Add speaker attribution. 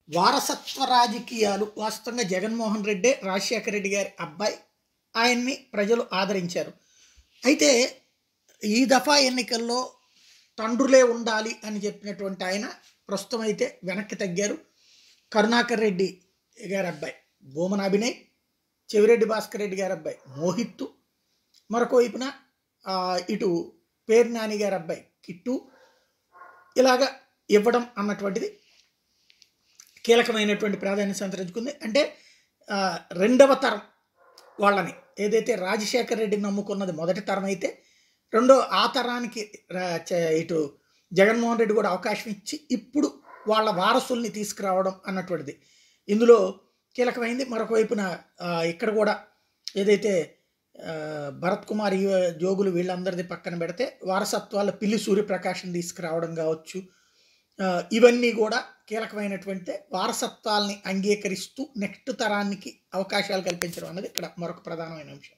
Speaker 1: వారసత్వ రాజకీయాలు వాస్తవంగా జగన్మోహన్ రెడ్డే రాజశేఖర రెడ్డి గారి అబ్బాయి. ఆయన్ని ప్రజలు ఆదరించారు. అయితే ఈ దఫా ఎన్నికల్లో తండ్రులే ఉండాలి అని చెప్పినటువంటి ఆయన ప్రస్తుతం అయితే వెనక్కి తగ్గారు. కరుణాకర్ రెడ్డి గారి అబ్బాయి భూమన అభినయ్, చెవిరెడ్డి భాస్కర్ రెడ్డి గారి అబ్బాయి మోహిత్తు, మరొక వైపున ఇటు పేరు నాని గారి అబ్బాయి కిట్టు ఇలాగా ఇవ్వడం అన్నటువంటిది కీలకమైనటువంటి ప్రాధాన్యత సంతరించుకుంది. అంటే రెండవ తరం వాళ్ళని ఏదైతే రాజశేఖర రెడ్డిని నమ్ముకున్నది మొదటి తరం అయితే, రెండో ఆ తరానికి ఇటు జగన్మోహన్ రెడ్డి కూడా అవకాశం ఇచ్చి ఇప్పుడు వాళ్ళ వారసుల్ని తీసుకురావడం అన్నటువంటిది ఇందులో కీలకమైంది. మరొక వైపున ఇక్కడ కూడా ఏదైతే భరత్ కుమార్ జోగులు వీళ్ళందరిది పక్కన పెడితే వారసత్వాల పిల్లి సూర్యప్రకాశం తీసుకురావడం కావచ్చు, ఇవన్నీ కూడా కీలకమైనటువంటి వారసత్వాల్ని అంగీకరిస్తూ నెక్స్ట్ తరానికి అవకాశాలు కల్పించడం అన్నది ఇక్కడ మరొక ప్రధానమైన అంశం.